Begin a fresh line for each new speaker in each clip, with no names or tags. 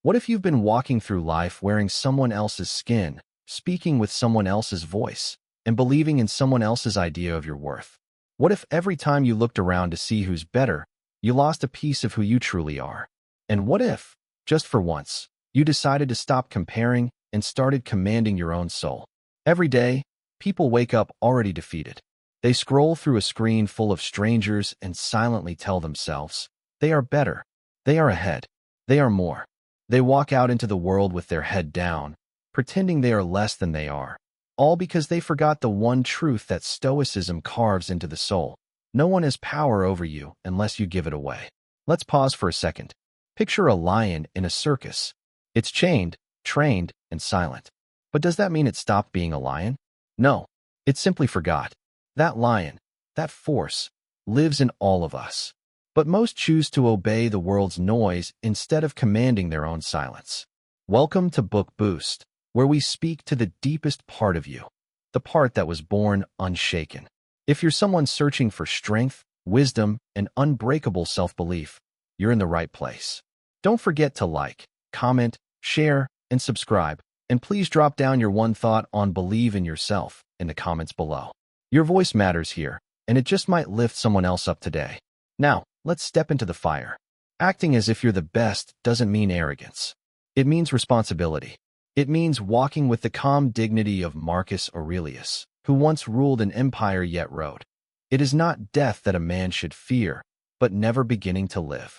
What if you've been walking through life wearing someone else's skin, speaking with someone else's voice, and believing in someone else's idea of your worth? What if every time you looked around to see who's better, you lost a piece of who you truly are? And what if, just for once, you decided to stop comparing and started commanding your own soul? Every day, people wake up already defeated. They scroll through a screen full of strangers and silently tell themselves, they are better, they are ahead, they are more. They walk out into the world with their head down, pretending they are less than they are, all because they forgot the one truth that Stoicism carves into the soul. No one has power over you unless you give it away. Let's pause for a second. Picture a lion in a circus. It's chained, trained, and silent. But does that mean it stopped being a lion? No, it simply forgot. That lion, that force, lives in all of us. But most choose to obey the world's noise instead of commanding their own silence. Welcome to Book Boost, where we speak to the deepest part of you, the part that was born unshaken. If you're someone searching for strength, wisdom, and unbreakable self-belief, you're in the right place. Don't forget to like, comment, share, and subscribe. And please drop down your one thought on believe in yourself in the comments below. Your voice matters here, and it just might lift someone else up today. Now, let's step into the fire. Acting as if you're the best doesn't mean arrogance. It means responsibility. It means walking with the calm dignity of Marcus Aurelius, who once ruled an empire yet wrote, "It is not death that a man should fear, but never beginning to live."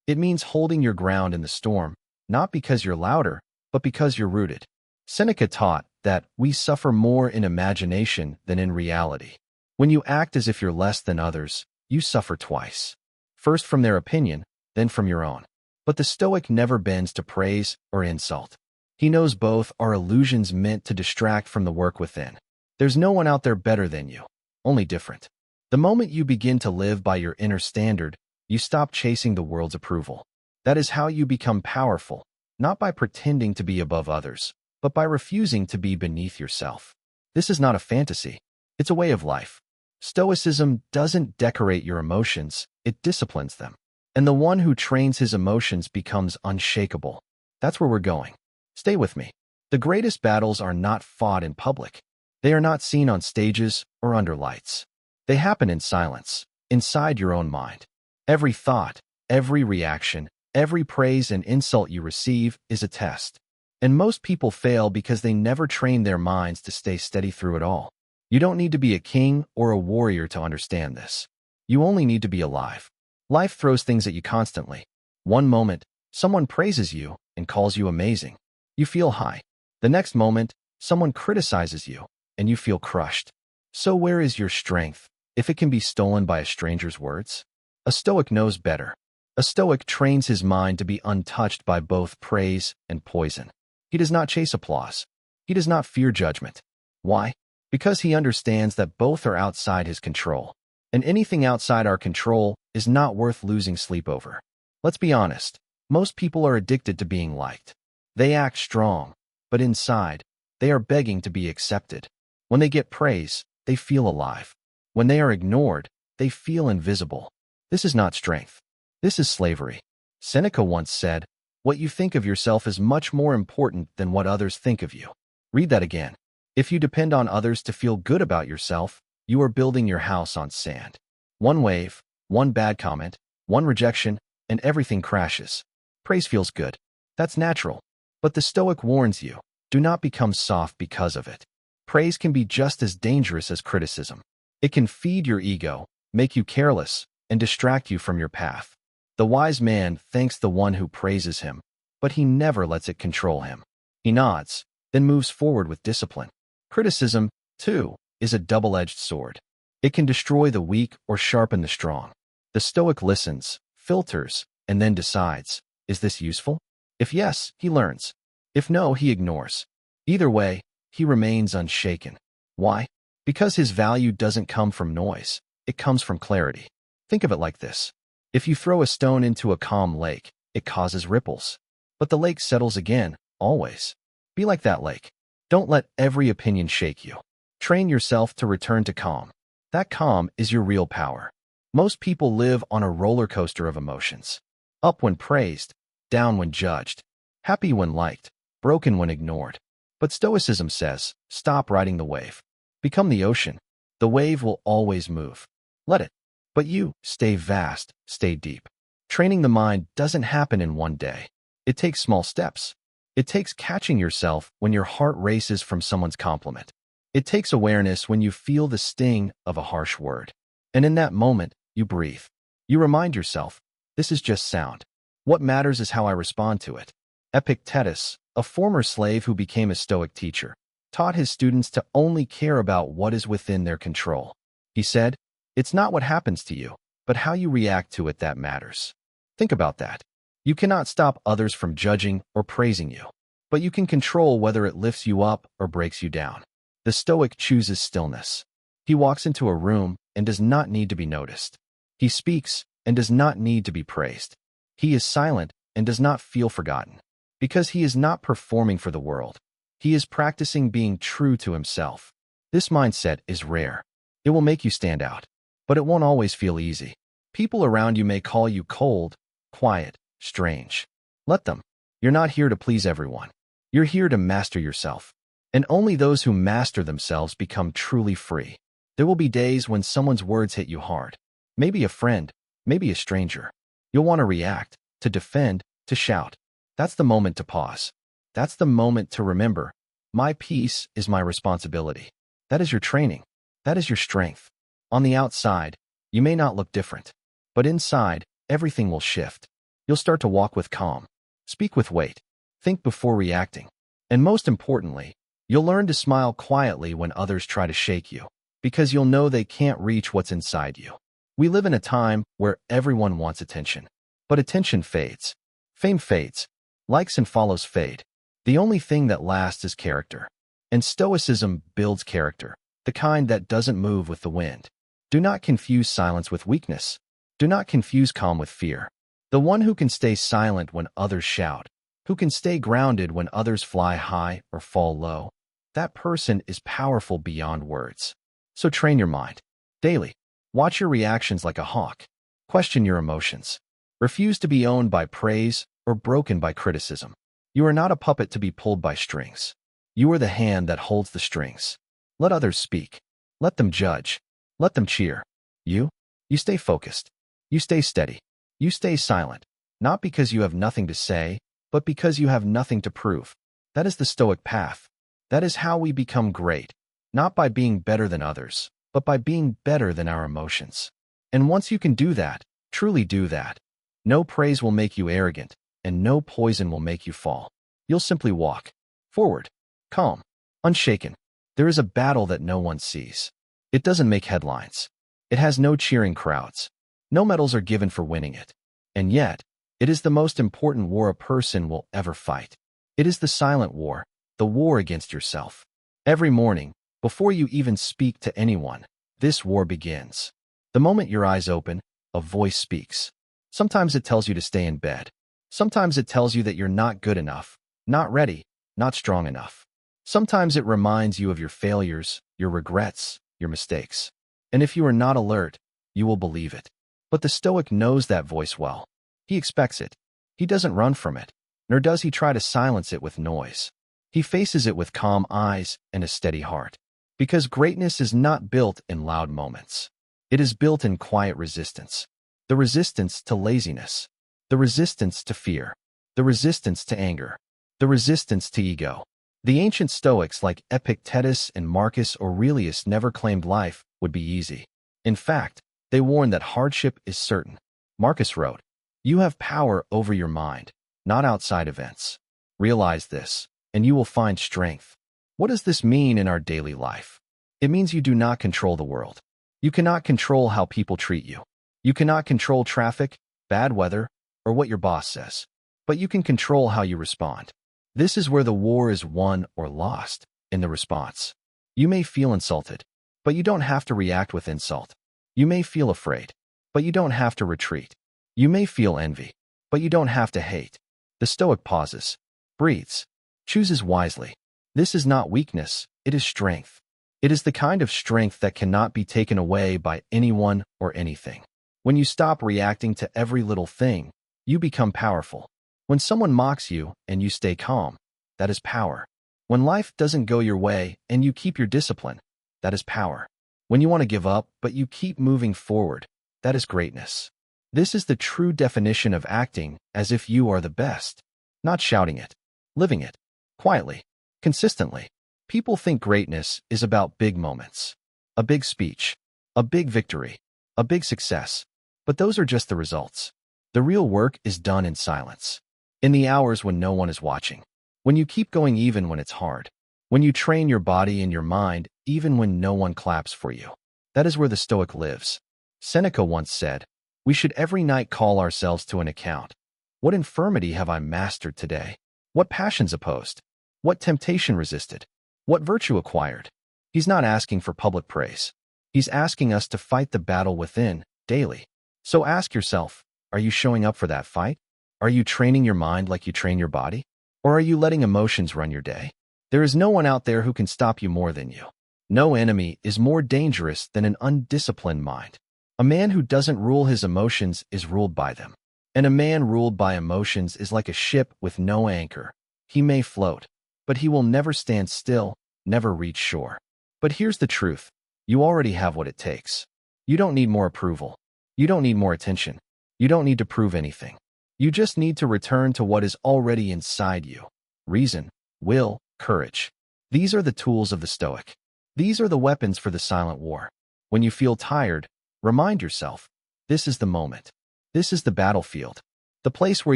It means holding your ground in the storm, not because you're louder, but because you're rooted. Seneca taught that we suffer more in imagination than in reality. When you act as if you're less than others, you suffer twice. First from their opinion, then from your own. But the Stoic never bends to praise or insult. He knows both are illusions meant to distract from the work within. There's no one out there better than you, only different. The moment you begin to live by your inner standard, you stop chasing the world's approval. That is how you become powerful, not by pretending to be above others, but by refusing to be beneath yourself. This is not a fantasy. It's a way of life. Stoicism doesn't decorate your emotions, it disciplines them. And the one who trains his emotions becomes unshakable. That's where we're going. Stay with me. The greatest battles are not fought in public. They are not seen on stages or under lights. They happen in silence, inside your own mind. Every thought, every reaction, every praise and insult you receive is a test. And most people fail because they never train their minds to stay steady through it all. You don't need to be a king or a warrior to understand this. You only need to be alive. Life throws things at you constantly. One moment, someone praises you and calls you amazing. You feel high. The next moment, someone criticizes you and you feel crushed. So where is your strength if it can be stolen by a stranger's words? A Stoic knows better. A Stoic trains his mind to be untouched by both praise and poison. He does not chase applause. He does not fear judgment. Why? Because he understands that both are outside his control. And anything outside our control is not worth losing sleep over. Let's be honest. Most people are addicted to being liked. They act strong, but inside, they are begging to be accepted. When they get praise, they feel alive. When they are ignored, they feel invisible. This is not strength. This is slavery. Seneca once said, "What you think of yourself is much more important than what others think of you." Read that again. If you depend on others to feel good about yourself, you are building your house on sand. One wave, one bad comment, one rejection, and everything crashes. Praise feels good. That's natural. But the Stoic warns you, do not become soft because of it. Praise can be just as dangerous as criticism. It can feed your ego, make you careless, and distract you from your path. The wise man thanks the one who praises him, but he never lets it control him. He nods, then moves forward with discipline. Criticism, too, is a double-edged sword. It can destroy the weak or sharpen the strong. The Stoic listens, filters, and then decides, is this useful? If yes, he learns. If no, he ignores. Either way, he remains unshaken. Why? Because his value doesn't come from noise. It comes from clarity. Think of it like this. If you throw a stone into a calm lake, it causes ripples. But the lake settles again, always. Be like that lake. Don't let every opinion shake you. Train yourself to return to calm. That calm is your real power. Most people live on a roller coaster of emotions. Up when praised, down when judged. happy when liked, broken when ignored. But Stoicism says, stop riding the wave. Become the ocean. The wave will always move. Let it. But you, stay vast, stay deep. Training the mind doesn't happen in one day. It takes small steps. It takes catching yourself when your heart races from someone's compliment. It takes awareness when you feel the sting of a harsh word. And in that moment, you breathe. You remind yourself, this is just sound. What matters is how I respond to it. Epictetus, a former slave who became a Stoic teacher, taught his students to only care about what is within their control. He said, it's not what happens to you, but how you react to it that matters. Think about that. You cannot stop others from judging or praising you, but you can control whether it lifts you up or breaks you down. The Stoic chooses stillness. He walks into a room and does not need to be noticed. He speaks and does not need to be praised. He is silent and does not feel forgotten, because he is not performing for the world. He is practicing being true to himself. This mindset is rare. It will make you stand out, but it won't always feel easy. People around you may call you cold, quiet, strange. Let them. You're not here to please everyone. You're here to master yourself. And only those who master themselves become truly free. There will be days when someone's words hit you hard. Maybe a friend, maybe a stranger. You'll want to react, to defend, to shout. That's the moment to pause. That's the moment to remember, my peace is my responsibility. That is your training. That is your strength. On the outside, you may not look different, but inside, everything will shift. You'll start to walk with calm, speak with weight, think before reacting. And most importantly, you'll learn to smile quietly when others try to shake you, because you'll know they can't reach what's inside you. We live in a time where everyone wants attention, but attention fades. Fame fades. Likes and follows fade. The only thing that lasts is character. And Stoicism builds character, the kind that doesn't move with the wind. Do not confuse silence with weakness. Do not confuse calm with fear. The one who can stay silent when others shout, who can stay grounded when others fly high or fall low, that person is powerful beyond words. So train your mind. Daily. Watch your reactions like a hawk. Question your emotions. Refuse to be owned by praise or broken by criticism. You are not a puppet to be pulled by strings. You are the hand that holds the strings. Let others speak. Let them judge. Let them cheer. You stay focused. You stay steady. You stay silent, not because you have nothing to say, but because you have nothing to prove. That is the Stoic path. That is how we become great, not by being better than others, but by being better than our emotions. And once you can do that, truly do that, no praise will make you arrogant, and no poison will make you fall. You'll simply walk forward, calm, unshaken. There is a battle that no one sees. It doesn't make headlines. It has no cheering crowds. No medals are given for winning it. And yet, it is the most important war a person will ever fight. It is the silent war, the war against yourself. Every morning, before you even speak to anyone, this war begins. The moment your eyes open, a voice speaks. Sometimes it tells you to stay in bed. Sometimes it tells you that you're not good enough, not ready, not strong enough. Sometimes it reminds you of your failures, your regrets, your mistakes. And if you are not alert, you will believe it. But the Stoic knows that voice well. He expects it. He doesn't run from it, nor does he try to silence it with noise. He faces it with calm eyes and a steady heart. Because greatness is not built in loud moments. It is built in quiet resistance. The resistance to laziness. The resistance to fear. The resistance to anger. The resistance to ego. The ancient Stoics like Epictetus and Marcus Aurelius never claimed life would be easy. In fact, they warned that hardship is certain. Marcus wrote, "You have power over your mind, not outside events. Realize this, and you will find strength." What does this mean in our daily life? It means you do not control the world. You cannot control how people treat you. You cannot control traffic, bad weather, or what your boss says. But you can control how you respond. This is where the war is won or lost, in the response. You may feel insulted, but you don't have to react with insult. You may feel afraid, but you don't have to retreat. You may feel envy, but you don't have to hate. The Stoic pauses, breathes, chooses wisely. This is not weakness, it is strength. It is the kind of strength that cannot be taken away by anyone or anything. When you stop reacting to every little thing, you become powerful. When someone mocks you and you stay calm, that is power. When life doesn't go your way and you keep your discipline, that is power. When you want to give up but you keep moving forward, that is greatness. This is the true definition of acting as if you are the best, not shouting it, living it, quietly, consistently. People think greatness is about big moments, a big speech, a big victory, a big success, but those are just the results. The real work is done in silence, in the hours when no one is watching, when you keep going even when it's hard, when you train your body and your mind even when no one claps for you. That is where the Stoic lives. Seneca once said, "We should every night call ourselves to an account. What infirmity have I mastered today? What passions opposed? What temptation resisted? What virtue acquired?" He's not asking for public praise. He's asking us to fight the battle within, daily. So ask yourself, are you showing up for that fight? Are you training your mind like you train your body? Or are you letting emotions run your day? There is no one out there who can stop you more than you. No enemy is more dangerous than an undisciplined mind. A man who doesn't rule his emotions is ruled by them. And a man ruled by emotions is like a ship with no anchor. He may float, but he will never stand still, never reach shore. But here's the truth. You already have what it takes. You don't need more approval. You don't need more attention. You don't need to prove anything. You just need to return to what is already inside you. Reason, will, courage. These are the tools of the Stoic. These are the weapons for the silent war. When you feel tired, remind yourself, this is the moment. This is the battlefield. The place where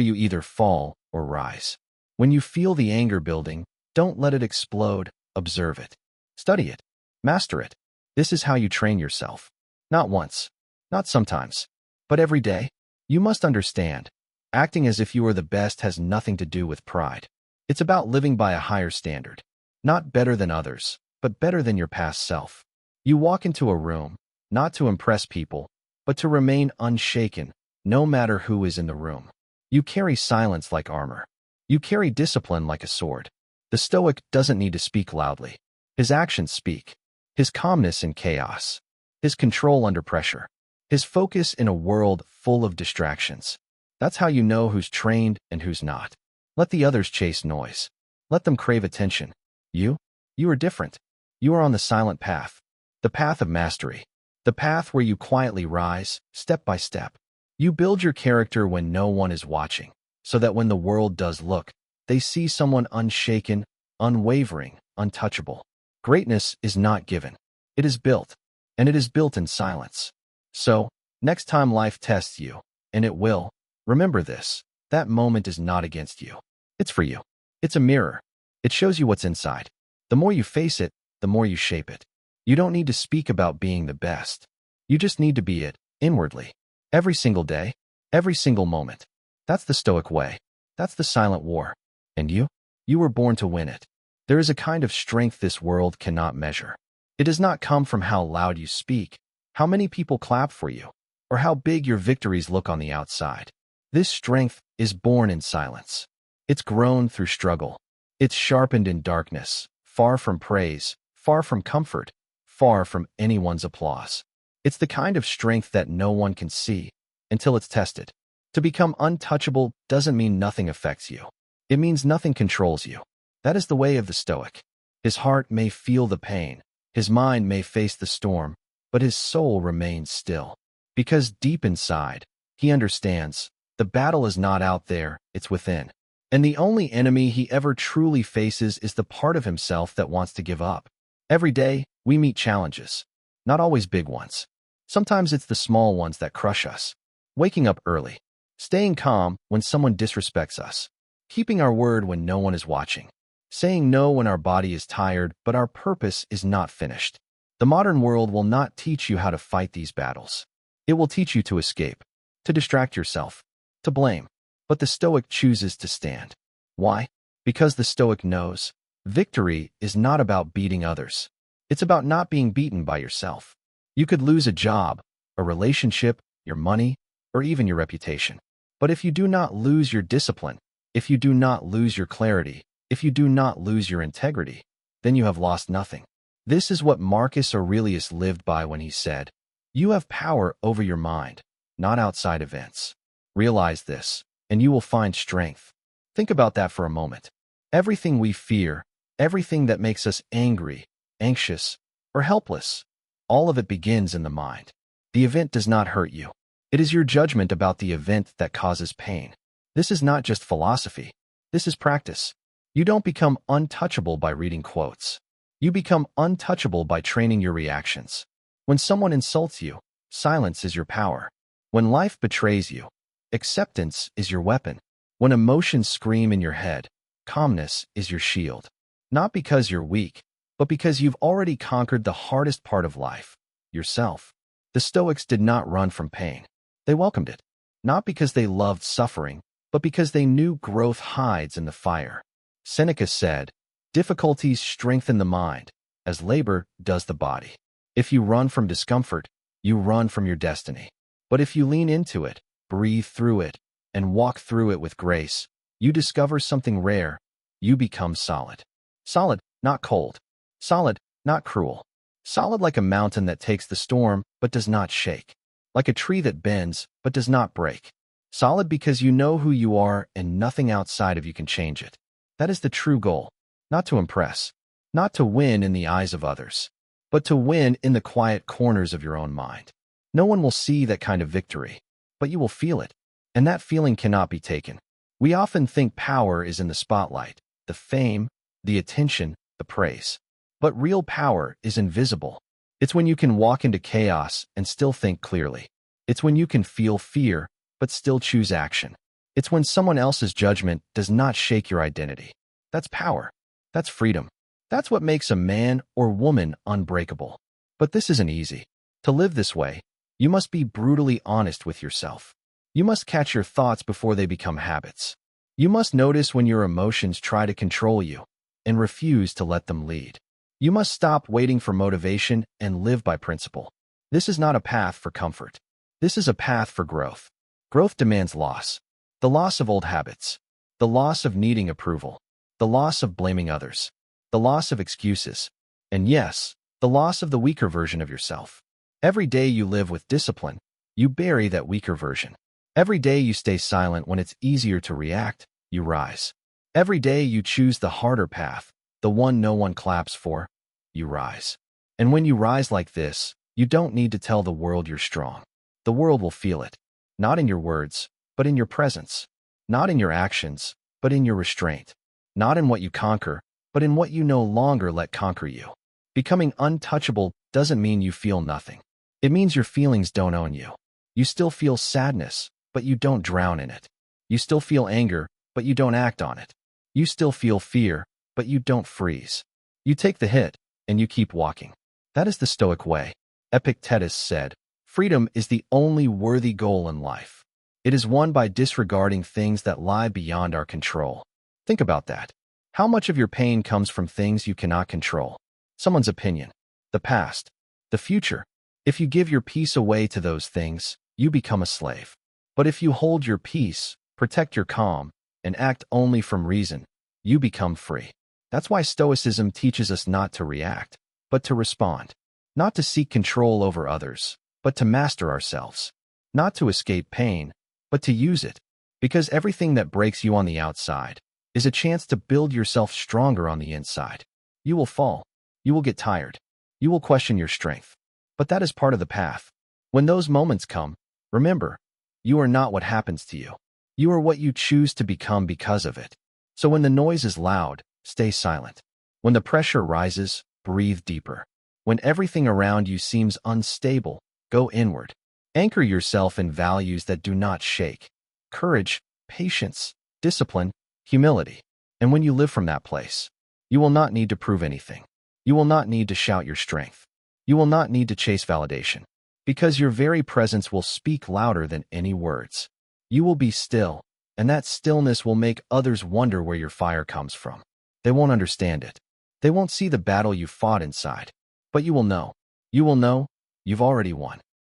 you either fall or rise. When you feel the anger building, don't let it explode, observe it. Study it. Master it. This is how you train yourself. Not once, not sometimes, but every day. You must understand. Acting as if you are the best has nothing to do with pride. It's about living by a higher standard. Not better than others, but better than your past self. You walk into a room, not to impress people, but to remain unshaken, no matter who is in the room. You carry silence like armor. You carry discipline like a sword. The Stoic doesn't need to speak loudly. His actions speak. His calmness in chaos. His control under pressure. His focus in a world full of distractions. That's how you know who's trained and who's not. Let the others chase noise. Let them crave attention. You are different. You are on the silent path. The path of mastery. The path where you quietly rise, step by step. You build your character when no one is watching, so that when the world does look, they see someone unshaken, unwavering, untouchable. Greatness is not given. It is built, and it is built in silence. So, next time life tests you, and it will, remember this. That moment is not against you. It's for you. It's a mirror. It shows you what's inside. The more you face it, the more you shape it. You don't need to speak about being the best. You just need to be it, inwardly. Every single day, every single moment. That's the Stoic way. That's the silent war. And you? You were born to win it. There is a kind of strength this world cannot measure. It does not come from how loud you speak, how many people clap for you, or how big your victories look on the outside. This strength is born in silence. It's grown through struggle. It's sharpened in darkness, far from praise, far from comfort, far from anyone's applause. It's the kind of strength that no one can see until it's tested. To become untouchable doesn't mean nothing affects you. It means nothing controls you. That is the way of the Stoic. His heart may feel the pain, his mind may face the storm, but his soul remains still. Because deep inside, he understands, the battle is not out there, it's within. And the only enemy he ever truly faces is the part of himself that wants to give up. Every day, we meet challenges. Not always big ones. Sometimes it's the small ones that crush us. Waking up early. Staying calm when someone disrespects us. Keeping our word when no one is watching. Saying no when our body is tired, but our purpose is not finished. The modern world will not teach you how to fight these battles. It will teach you to escape, to distract yourself, to blame. But the Stoic chooses to stand. Why? Because the Stoic knows victory is not about beating others. It's about not being beaten by yourself. You could lose a job, a relationship, your money, or even your reputation. But if you do not lose your discipline, if you do not lose your clarity, if you do not lose your integrity, then you have lost nothing. This is what Marcus Aurelius lived by when he said, "You have power over your mind, not outside events." Realize this, and you will find strength, Think about that for a moment. Everything we fear, everything that makes us angry, anxious, or helpless, all of it begins in the mind. The event does not hurt you. It is your judgment about the event that causes pain. This is not just philosophy. This is practice. You don't become untouchable by reading quotes. You become untouchable by training your reactions. When someone insults you, silence is your power. When life betrays you, acceptance is your weapon. When emotions scream in your head, calmness is your shield. Not because you're weak, but because you've already conquered the hardest part of life, yourself. The Stoics did not run from pain. They welcomed it. Not because they loved suffering, but because they knew growth hides in the fire. Seneca said, "Difficulties strengthen the mind, as labor does the body." If you run from discomfort, you run from your destiny. But if you lean into it, breathe through it, and walk through it with grace, you discover something rare. You become solid. Solid, not cold. Solid, not cruel. Solid like a mountain that takes the storm but does not shake. Like a tree that bends but does not break. Solid because you know who you are and nothing outside of you can change it. That is the true goal. Not to impress. Not to win in the eyes of others. But to win in the quiet corners of your own mind. No one will see that kind of victory, but you will feel it. And that feeling cannot be taken. We often think power is in the spotlight, the fame, the attention, the praise. But real power is invisible. It's when you can walk into chaos and still think clearly. It's when you can feel fear, but still choose action. It's when someone else's judgment does not shake your identity. That's power. That's freedom. That's what makes a man or woman unbreakable. But this isn't easy. To live this way, you must be brutally honest with yourself. You must catch your thoughts before they become habits. You must notice when your emotions try to control you and refuse to let them lead. You must stop waiting for motivation and live by principle. This is not a path for comfort. This is a path for growth. Growth demands loss. The loss of old habits. The loss of needing approval. The loss of blaming others. The loss of excuses. And yes, the loss of the weaker version of yourself. Every day you live with discipline, you bury that weaker version. Every day you stay silent when it's easier to react, you rise. Every day you choose the harder path, the one no one claps for, you rise. And when you rise like this, you don't need to tell the world you're strong. The world will feel it. Not in your words, but in your presence. Not in your actions, but in your restraint. Not in what you conquer, but in what you no longer let conquer you. Becoming untouchable doesn't mean you feel nothing. It means your feelings don't own you. You still feel sadness, but you don't drown in it. You still feel anger, but you don't act on it. You still feel fear, but you don't freeze. You take the hit, and you keep walking. That is the Stoic way. Epictetus said, "Freedom is the only worthy goal in life. It is won by disregarding things that lie beyond our control." Think about that. How much of your pain comes from things you cannot control? Someone's opinion, the past, the future. If you give your peace away to those things, you become a slave. But if you hold your peace, protect your calm, and act only from reason, you become free. That's why Stoicism teaches us not to react, but to respond. Not to seek control over others, but to master ourselves. Not to escape pain, but to use it. Because everything that breaks you on the outside is a chance to build yourself stronger on the inside. You will fall. You will get tired. You will question your strength. But that is part of the path. When those moments come, remember, you are not what happens to you. You are what you choose to become because of it. So when the noise is loud, stay silent. When the pressure rises, breathe deeper. When everything around you seems unstable, go inward. Anchor yourself in values that do not shake. Courage, patience, discipline, humility. And when you live from that place, you will not need to prove anything. You will not need to shout your strength. You will not need to chase validation. Because your very presence will speak louder than any words. You will be still, and that stillness will make others wonder where your fire comes from. They won't understand it. They won't see the battle you fought inside. But you will know. You will know you've already won.